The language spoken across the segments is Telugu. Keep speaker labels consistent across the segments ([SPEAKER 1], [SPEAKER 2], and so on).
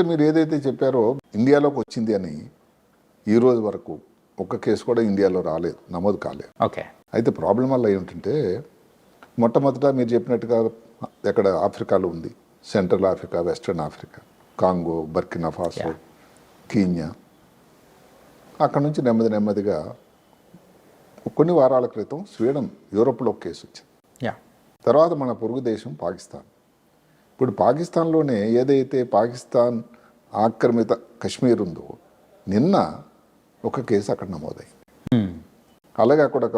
[SPEAKER 1] మీరు ఏదైతే చెప్పారో ఇండియాలోకి వచ్చింది అని ఈ రోజు వరకు ఒక్క కేసు కూడా ఇండియాలో రాలేదు, నమోదు కాలేదు.
[SPEAKER 2] ఓకే.
[SPEAKER 1] అయితే ప్రాబ్లం వల్ల ఏమిటంటే మొట్టమొదట మీరు చెప్పినట్టుగా ఎక్కడ ఆఫ్రికాలో ఉంది, central Africa, western Africa, Congo, Burkina Faso, Kenya. అక్కడ నుంచి నెమ్మదిగా కొన్ని వారాల క్రితం స్వీడన్, యూరోప్లో ఒక కేసు వచ్చింది. తర్వాత మన పొరుగు దేశం పాకిస్తాన్. ఇప్పుడు పాకిస్తాన్లోనే ఏదైతే పాకిస్తాన్ ఆక్రమిత కశ్మీర్ ఉందో నిన్న ఒక కేసు అక్కడ నమోదైంది. అలాగే అక్కడ ఒక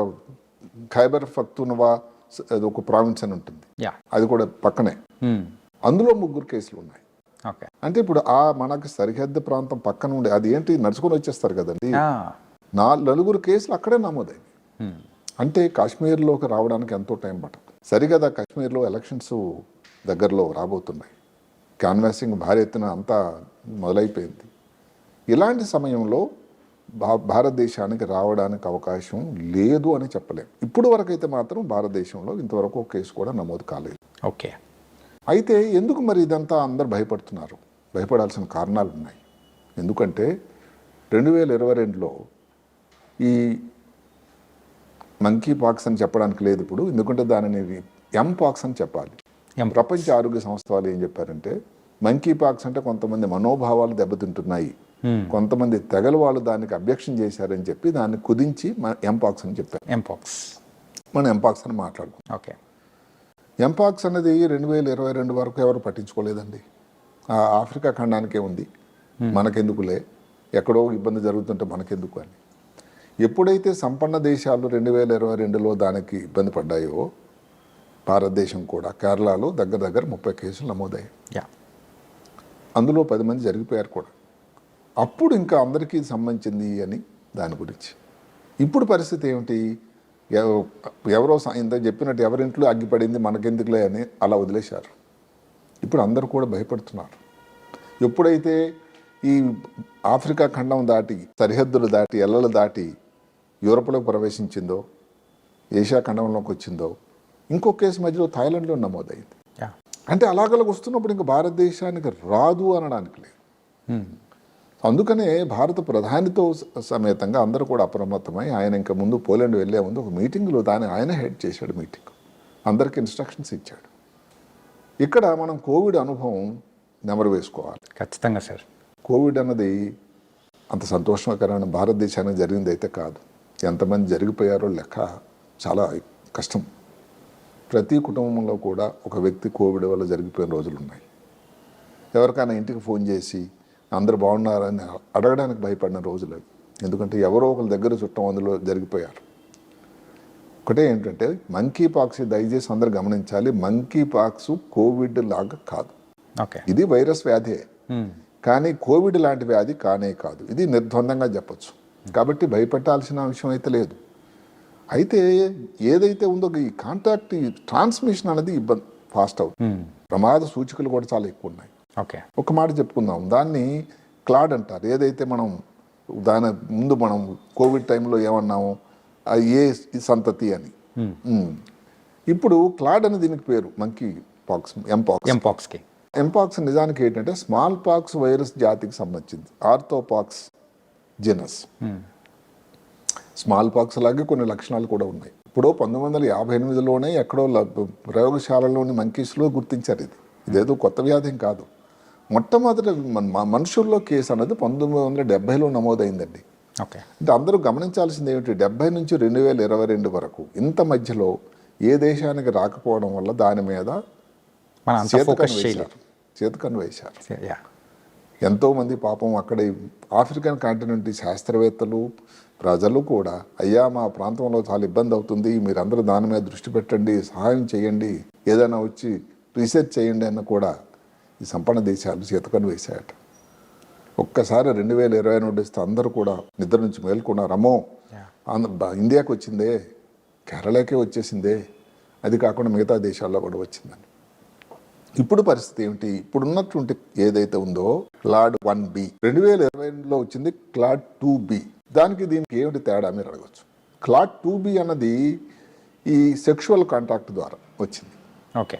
[SPEAKER 1] ఖైబర్ పఖ్తూన్వా ఒక ప్రావిన్స్ అని ఉంటుంది, అది కూడా పక్కనే, అందులో 3 కేసులు ఉన్నాయి. అంటే ఇప్పుడు మనకు సరిహద్దు ప్రాంతం పక్కన ఉండే అది ఏంటి నడుచుకొని వచ్చేస్తారు కదండి, 4 కేసులు అక్కడే నమోదైంది. అంటే కాశ్మీర్లోకి రావడానికి ఎంతో టైం పట్టదు. సరిగదా కాశ్మీర్లో ఎలక్షన్స్ దగ్గరలో రాబోతున్నాయి, క్యాన్వాసింగ్ భారీ ఎత్తున అంతా మొదలైపోయింది. ఇలాంటి సమయంలో భారతదేశానికి రావడానికి అవకాశం లేదు అని చెప్పలేము. ఇప్పుడు వరకైతే మాత్రం భారతదేశంలో ఇంతవరకు ఒక కేసు కూడా నమోదు కాలేదు.
[SPEAKER 2] ఓకే.
[SPEAKER 1] అయితే ఎందుకు మరి ఇదంతా అందరు భయపడుతున్నారు? భయపడాల్సిన కారణాలు ఉన్నాయి. ఎందుకంటే 2022లో ఈ మంకీ పాక్స్ అని చెప్పడానికి లేదు ఇప్పుడు, ఎందుకంటే దానిని ఎంపాక్స్ అని చెప్పాలి. ప్రపంచ ఆరోగ్య సంస్థ వాళ్ళు ఏం చెప్పారంటే మంకీ పాక్స్ అంటే కొంతమంది మనోభావాలు దెబ్బతింటున్నాయి, కొంతమంది తెగల వాళ్ళు దానికి అబ్జెక్షన్ చేశారని చెప్పి దాన్ని కుదించి ఎంపాక్స్ అని చెప్పారు. మనం ఎంపాక్స్ అని మాట్లాడుకున్నాం.
[SPEAKER 2] ఓకే.
[SPEAKER 1] ఎంపాక్స్ అనేది 2022 వరకు ఎవరు పట్టించుకోలేదండి. ఆఫ్రికా ఖండానికే ఉంది, మనకెందుకులే, ఎక్కడో ఇబ్బంది జరుగుతుంటే మనకెందుకు అని. ఎప్పుడైతే సంపన్న దేశాలు 2022లో దానికి ఇబ్బంది పడ్డాయో భారతదేశం కూడా కేరళలో దగ్గర 30 కేసులు నమోదయ్యాయి. అందులో 10 మంది జరిగిపోయారు కూడా. అప్పుడు ఇంకా అందరికీ సంబంధించింది అని దాని గురించి. ఇప్పుడు పరిస్థితి ఏమిటి? ఎవరో ఇంత చెప్పినట్టు ఎవరింట్లో అగ్గిపడింది మనకెందుకులే అని అలా వదిలేశారు. ఇప్పుడు అందరూ కూడా భయపడుతున్నారు. ఎప్పుడైతే ఈ ఆఫ్రికా ఖండం దాటి, సరిహద్దులు దాటి, ఎల్లలు దాటి యూరోప్లోకి ప్రవేశించిందో, ఏషియా ఖండంలోకి వచ్చిందో, ఇంకో కేసు మధ్యలో థాయిలాండ్లో నమోదైంది. అంటే అలాగలా వస్తున్నప్పుడు ఇంకా భారతదేశానికి రాదు అనడానికి లేదు. అందుకనే భారత ప్రధానితో సమేతంగా అందరూ కూడా అప్రమత్తమై ఆయన ఇంకా ముందు పోలాండ్ వెళ్ళే ముందు ఒక మీటింగ్లో ఆయన హెడ్ చేశాడు మీటింగ్, అందరికీ ఇన్స్ట్రక్షన్స్ ఇచ్చాడు. ఇక్కడ మనం కోవిడ్ అనుభవం నెమరు వేసుకోవాలి.
[SPEAKER 2] ఖచ్చితంగా సార్.
[SPEAKER 1] కోవిడ్ అన్నది అంత సంతోషకరమైన భారతదేశానికి జరిగింది అయితే కాదు. ఎంతమంది జరిగిపోయారో లెక్క చాలా కష్టం. ప్రతి కుటుంబంలో కూడా ఒక వ్యక్తి కోవిడ్ వల్ల జరిగిపోయిన రోజులు ఉన్నాయి. ఎవరికైనా ఇంటికి ఫోన్ చేసి అందరు బాగున్నారని అడగడానికి భయపడిన రోజులు అవి. ఎందుకంటే ఎవరో ఒకరి దగ్గర చుట్టం అందులో జరిగిపోయారు. ఒకటే ఏంటంటే మంకీ పాక్స్, దయచేసి అందరు గమనించాలి, మంకీ పాక్స్ కోవిడ్ లాగా కాదు. ఇది వైరస్ వ్యాధే, కానీ కోవిడ్ లాంటి వ్యాధి కానే కాదు. ఇది నిర్ద్వందంగా చెప్పచ్చు. కాబట్టి భయపెట్టాల్సిన విషయం అయితే లేదు. అయితే ఏదైతే ఉందో ఈ కాంటాక్ట్, ఈ ట్రాన్స్మిషన్ అనేది ఇబ్బంది ఫాస్ట్ అవుతుంది. ప్రమాద సూచికలు కూడా చాలా ఎక్కువ ఉన్నాయి. ఒక మాట చెప్పుకుందాం, దాన్ని క్లాడ్ అంటారు. ఏదైతే మనం దాని ముందు మనం కోవిడ్ టైంలో ఏమన్నాము, ఏ సంతతి అని. ఇప్పుడు క్లాడ్ అని దీనికి పేరు, మంకీ పాక్స్, ఎంపాక్స్ నిజానికి ఏంటంటే స్మాల్ పాక్స్ వైరస్ జాతికి సంబంధించింది, ఆర్థోపాక్స్ జెనస్. స్మాల్ పాక్స్ లాగే కొన్ని లక్షణాలు కూడా ఉన్నాయి. ఇప్పుడు 1958లోనే ఎక్కడో ప్రయోగశాలలోని మంకీస్లో గుర్తించారు. ఇదేదో కొత్త వ్యాధి కాదు. మొట్టమొదటి మనుషుల్లో కేసు అనేది 1970లో నమోదైందండి. అంటే అందరూ గమనించాల్సింది ఏమిటి, 70 నుంచి 2022 వరకు ఇంత మధ్యలో ఏ దేశానికి రాకపోవడం వల్ల దాని మీద చేతకన్ను వేశారు. ఎంతోమంది పాపం అక్కడ ఆఫ్రికన్ కాంటినెంట్ శాస్త్రవేత్తలు, ప్రజలు కూడా అయ్యా మా ప్రాంతంలో చాలా ఇబ్బంది అవుతుంది, మీరందరూ దాని మీద దృష్టి పెట్టండి, సహాయం చేయండి, ఏదైనా వచ్చి రీసెర్చ్ చేయండి అన్న కూడా ఈ సంపన్న దేశాలు చేతకన్ను వేశాయట. ఒక్కసారి 2022 వస్తే అందరూ కూడా నిద్ర నుంచి మేల్కొన్నారు. అమ్మో ఇండియాకి వచ్చిందే, కేరళకే వచ్చేసిందే, అది కాకుండా మిగతా దేశాల్లో కూడా వచ్చిందని. ఇప్పుడు పరిస్థితి ఏమిటి? ఇప్పుడున్నటువంటి ఏదైతే ఉందో క్లాడ్ 1B 2022లో వచ్చింది, క్లాడ్ 2B. దానికి దీనికి ఏమిటి తేడా మీరు అడగచ్చు. క్లాడ్ 2B అన్నది ఈ సెక్షువల్ కాంటాక్ట్ ద్వారా వచ్చింది.
[SPEAKER 2] ఓకే.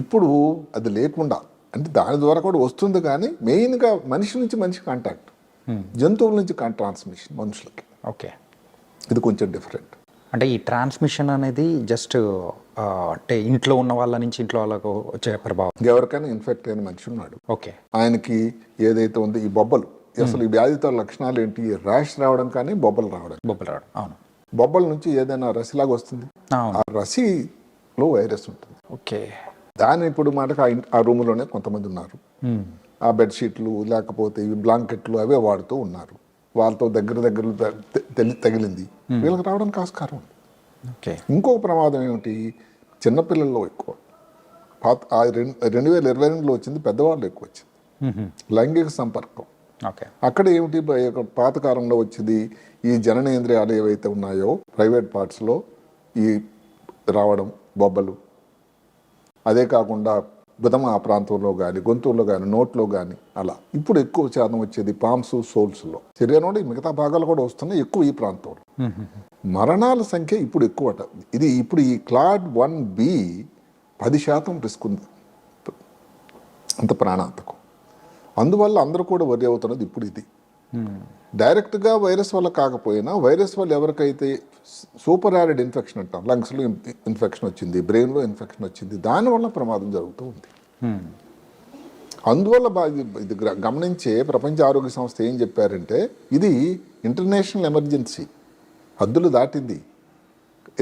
[SPEAKER 1] ఇప్పుడు అది లేకుండా అంటే దాని ద్వారా కూడా వస్తుంది, కానీ మెయిన్గా మనిషి నుంచి మనిషి కాంటాక్ట్, జంతువుల నుంచి ట్రాన్స్మిషన్ మనుషులకి.
[SPEAKER 2] ఓకే,
[SPEAKER 1] ఇది కొంచెం డిఫరెంట్.
[SPEAKER 2] అంటే ఈ ట్రాన్స్మిషన్ అనేది జస్ట్ అంటే ఇంట్లో ఉన్న వాళ్ళ నుంచి ఇంట్లో వాళ్ళకు వచ్చే ప్రభావం.
[SPEAKER 1] ఎవరికైనా ఇన్ఫెక్ట్ అయిన మనిషి ఉన్నాడు,
[SPEAKER 2] ఓకే,
[SPEAKER 1] ఆయనకి ఏదైతే ఉందో ఈ బొబ్బలు, అసలు ఈ వ్యాధితో లక్షణాలు ఏంటి? ర్యాష్ రావడం కానీ బొబ్బలు రావడం.
[SPEAKER 2] అవును.
[SPEAKER 1] బొబ్బల నుంచి ఏదైనా రసిలాగా వస్తుంది, ఆ రసిలో వైరస్ ఉంటుంది.
[SPEAKER 2] ఓకే,
[SPEAKER 1] దాన్ని ఇప్పుడు మాటకు ఆ రూమ్లోనే కొంతమంది ఉన్నారు, ఆ బెడ్షీట్లు లేకపోతే ఈ బ్లాంకెట్లు అవే వాడుతూ ఉన్నారు, వాళ్ళతో దగ్గర తగిలింది, వీళ్ళకి రావడానికి ఆస్కారం ఉంది.
[SPEAKER 2] ఓకే,
[SPEAKER 1] ఇంకొక ప్రమాదం ఏమిటి? చిన్నపిల్లల్లో ఎక్కువ, 2022లో వచ్చింది, పెద్దవాళ్ళు ఎక్కువ వచ్చింది లైంగిక సంపర్కం.
[SPEAKER 2] ఓకే,
[SPEAKER 1] అక్కడ ఏమిటి? పాతకాలంలో వచ్చింది ఈ జననేంద్రియాలు ఏవైతే ఉన్నాయో ప్రైవేట్ పార్ట్స్లో ఈ రావడం బొబ్బలు, అదే కాకుండా బుధమ ఆ ప్రాంతంలో కానీ గొంతుల్లో కానీ నోట్లో కానీ అలా. ఇప్పుడు ఎక్కువ శాతం వచ్చేది పామ్స్, సోల్స్లో, శరీరంలో మిగతా భాగాలు కూడా వస్తున్నాయి, ఎక్కువ ఈ ప్రాంతంలో. మరణాల సంఖ్య ఇప్పుడు ఎక్కువట. ఇది ఇప్పుడు ఈ క్లాడ్ 1B 10% రిస్క్ ఉంది, అంత ప్రాణాంతకం. అందువల్ల అందరూ కూడా వరి అవుతున్నది ఇప్పుడు ఇది. డైరెక్ట్గా వైరస్ వల్ల కాకపోయినా వైరస్ వల్ల ఎవరికైతే సూపర్ యారిడ్ ఇన్ఫెక్షన్ అంటాం, లంగ్స్లో ఇన్ఫెక్షన్ వచ్చింది, బ్రెయిన్లో ఇన్ఫెక్షన్ వచ్చింది, దానివల్ల ప్రమాదం జరుగుతూ ఉంది. అందువల్ల ఇది గమనించే ప్రపంచ ఆరోగ్య సంస్థ ఏం చెప్పారంటే ఇది ఇంటర్నేషనల్ ఎమర్జెన్సీ, హద్దులు దాటింది,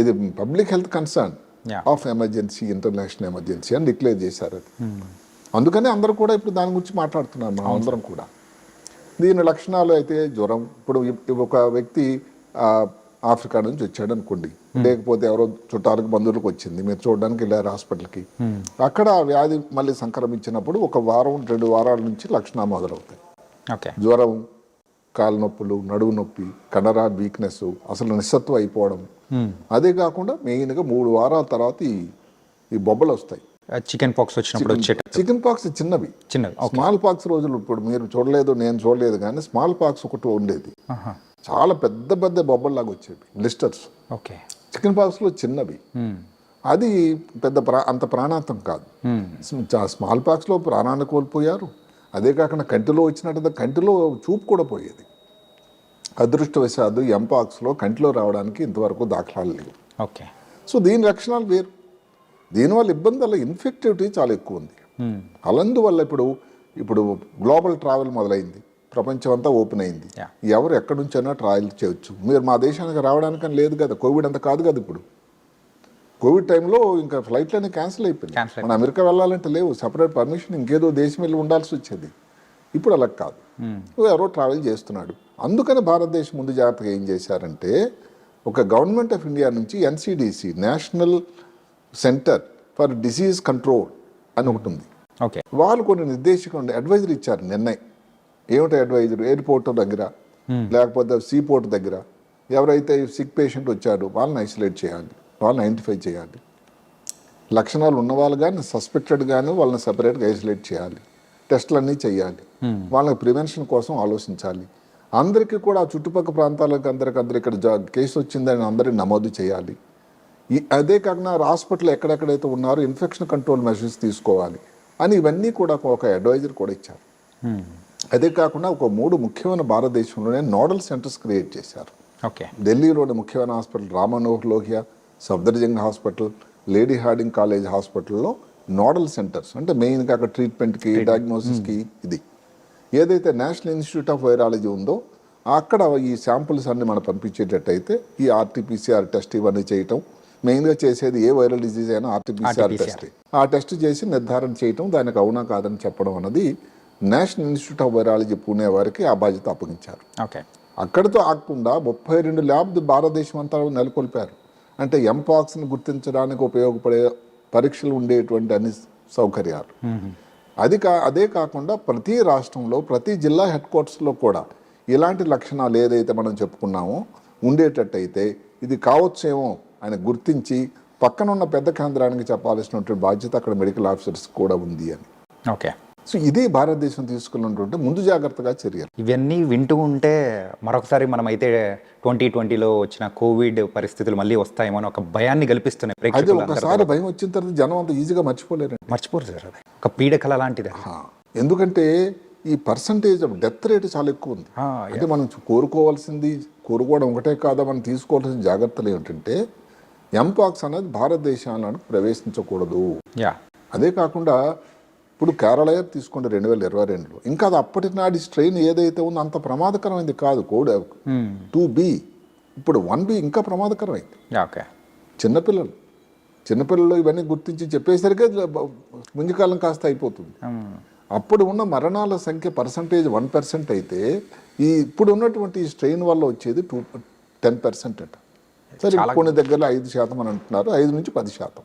[SPEAKER 1] ఇది public health concern of emergency, international emergency అని డిక్లేర్ చేశారు. అందుకని అందరూ కూడా ఇప్పుడు దాని గురించి మాట్లాడుతున్నారు, మనం అందరం కూడా. దీని లక్షణాలు అయితే జ్వరం, ఇప్పుడు ఒక వ్యక్తి ఆఫ్రికా నుంచి వచ్చాడు అనుకోండి, లేకపోతే ఎవరో చుట్టాలకు బంధువులకు వచ్చింది, మీరు చూడడానికి వెళ్ళారు హాస్పిటల్కి, అక్కడ వ్యాధి మళ్ళీ సంక్రమించినప్పుడు 1 వారం 2 వారాల నుంచి లక్షణాలు మొదలవుతాయి. జ్వరం, కాలు నొప్పులు, నడువు నొప్పి, కండరాల వీక్నెస్, అసలు నిస్సత్వం అయిపోవడం. అదే కాకుండా మెయిన్గా 3 వారాల తర్వాత ఈ బొబ్బలు వస్తాయి.
[SPEAKER 2] చికెన్ పాక్స్ వచ్చినప్పుడు
[SPEAKER 1] చికెన్ పాక్స్ చిన్నవి, స్మాల్ పాక్స్ రోజులు ఇప్పుడు మీరు చూడలేదు, నేను చూడలేదు, కానీ స్మాల్ పాక్స్ ఒకటి ఉండేది, చాలా పెద్ద పెద్ద బొబ్బల్లాగా వచ్చేవి, బ్లిస్టర్స్. చికెన్ పాక్స్లో చిన్నవి, అది పెద్ద అంత ప్రాణాంతం కాదు. స్మాల్ పాక్స్లో ప్రాణాన్ని కోల్పోయారు. అదే కాకుండా కంటిలో వచ్చినట్టు కంటిలో చూపు కూడా పోయేది. అదృష్టవశాత్తు ఎంపాక్స్లో కంటిలో రావడానికి ఇంతవరకు దాఖలాలు లేవు. సో దీని లక్షణాలు వేరు. దీనివల్ల ఇబ్బంది వల్ల ఇన్ఫెక్టివిటీ చాలా ఎక్కువ ఉంది. అలాందువల్ల ఇప్పుడు గ్లోబల్ ట్రావెల్ మొదలైంది, ప్రపంచం అంతా ఓపెన్ అయింది, ఎవరు ఎక్కడి నుంచైనా ట్రావెల్ చేయొచ్చు. మీరు మా దేశానికి రావడానికని లేదు కదా, కోవిడ్ అంత కాదు కదా. ఇప్పుడు కోవిడ్ టైంలో ఇంకా ఫ్లైట్లన్నీ క్యాన్సిల్ అయిపోయింది, మన అమెరికా వెళ్ళాలంటే లేవు, సపరేట్ పర్మిషన్, ఇంకేదో దేశం వెళ్ళి ఉండాల్సి వచ్చేది. ఇప్పుడు అలా కాదు, ఎవరో ట్రావెల్ చేస్తున్నాడు. అందుకని భారతదేశం ముందు జాగ్రత్తగా ఏం చేశారంటే, ఒక గవర్నమెంట్ ఆఫ్ ఇండియా నుంచి NCDC, national centre for disease control అని ఒకటి ఉంది. వాళ్ళు కొన్ని నిర్దేశికంగా అడ్వైజరీ ఇచ్చారు. నిర్ణయం ఏమిటి అడ్వైజరీ? ఎయిర్పోర్ట్ దగ్గర లేకపోతే సీపోర్ట్ దగ్గర ఎవరైతే సిక్ పేషెంట్ వచ్చాడో వాళ్ళని ఐసోలేట్ చేయాలి, వాళ్ళని ఐడెంటిఫై చేయాలి. లక్షణాలు ఉన్న వాళ్ళు కానీ సస్పెక్టెడ్ కానీ వాళ్ళని సపరేట్గా ఐసోలేట్ చేయాలి, టెస్టులు అన్నీ చేయాలి, వాళ్ళకి ప్రివెన్షన్ కోసం ఆలోచించాలి. అందరికీ కూడా ఆ చుట్టుపక్కల ప్రాంతాలకు అందరూ ఇక్కడ కేసు వచ్చిందని అందరినీ నమోదు చేయాలి. అదే కాకుండా హాస్పిటల్ ఎక్కడెక్కడైతే ఉన్నారో ఇన్ఫెక్షన్ కంట్రోల్ మెజర్స్ తీసుకోవాలి అని ఇవన్నీ కూడా ఒక అడ్వైజర్ కూడా ఇచ్చారు. అదే కాకుండా ఒక 3 ముఖ్యమైన భారతదేశంలోనే నోడల్ సెంటర్స్ క్రియేట్ చేశారు. ఢిల్లీలోని ముఖ్యమైన hospital Ram Manohar Lohia, Safdarjung hospital, lady Hardinge college హాస్పిటల్లో నోడల్ సెంటర్స్, అంటే మెయిన్గా అక్కడ ట్రీట్మెంట్కి, డయాగ్నోసిస్కి. ఇది ఏదైతే నేషనల్ ఇన్స్టిట్యూట్ ఆఫ్ వైరాలజీ ఉందో అక్కడ ఈ శాంపుల్స్ అన్ని మనం పంపించేటట్టయితే ఈ RT-PCR టెస్ట్ ఇవన్నీ చేయటం, మెయిన్గా చేసేది ఏ వైరల్ డిజీజ్ అయినా RT-PCR టెస్ట్. ఆ టెస్ట్ చేసి నిర్ధారణ చేయటం, దానికి అవునా కాదని చెప్పడం అన్నది national institute of virology Pune వారికి ఆ బాధ్యత అప్పగించారు. అక్కడితో ఆగకుండా 32 ల్యాబ్ భారతదేశం అంతా నెలకొల్పారు. అంటే ఎంపాక్స్ని గుర్తించడానికి ఉపయోగపడే పరీక్షలు ఉండేటువంటి అన్ని సౌకర్యాలు. అదే కాకుండా ప్రతి రాష్ట్రంలో ప్రతి జిల్లా హెడ్ క్వార్టర్స్లో కూడా ఇలాంటి లక్షణాలు ఏదైతే మనం చెప్పుకున్నామో ఉండేటట్టయితే ఇది కావచ్చేమో అని గుర్తించి పక్కనున్న పెద్ద కేంద్రానికి చెప్పాల్సినటువంటి బాధ్యత అక్కడ మెడికల్ ఆఫీసర్స్ కూడా ఉంది అని. సో ఇదే భారతదేశం తీసుకున్నటువంటి ముందు జాగ్రత్తగా చర్యలు.
[SPEAKER 2] ఇవన్నీ వింటూ ఉంటే మరొకసారి మనమైతే 2020లో వచ్చిన కోవిడ్ పరిస్థితులు మళ్ళీ వస్తాయేమో అని ఒక భయాన్ని కల్పిస్తున్నాయి
[SPEAKER 1] అదే
[SPEAKER 2] ప్రేక్షకులు
[SPEAKER 1] ఒకసారి భయం వచ్చిన తర్వాత జనం అంత ఈజీగా మర్చిపోలేరండి.
[SPEAKER 2] మర్చిపోరు సార్. అది ఒక పీడకల లాంటిది అది.
[SPEAKER 1] ఎందుకంటే ఈ పర్సంటేజ్ ఆఫ్ డెత్ రేట్ చాలా ఎక్కువ ఉంది. అంటే మనం కోరుకోవడం ఒకటే కాదా, మనం తీసుకోవాల్సిన జాగ్రత్తలు ఏమిటంటే ఎంపాక్స్ అనేది భారతదేశాలను ప్రవేశించకూడదు.
[SPEAKER 2] యా
[SPEAKER 1] అదే కాకుండా ఇప్పుడు కేరళ తీసుకోండి 2022లో, ఇంకా అది అప్పటి నాటి స్ట్రెయిన్ ఏదైతే ఉందో అంత ప్రమాదకరమైంది కాదు. కోడ్ 2B, ఇప్పుడు 1B ఇంకా ప్రమాదకరమైంది.
[SPEAKER 2] ఓకే.
[SPEAKER 1] చిన్నపిల్లలు ఇవన్నీ గుర్తించి చెప్పేసరికి ముందుకాలం కాస్త అయిపోతుంది. అప్పుడు ఉన్న మరణాల సంఖ్య పర్సంటేజ్ 1% అయితే ఇప్పుడు ఉన్నటువంటి ఈ స్ట్రెయిన్ వల్ల వచ్చేది 10% అట. సరే కొన్ని దగ్గరలో 5% అని అంటున్నారు, 5 నుంచి 10%.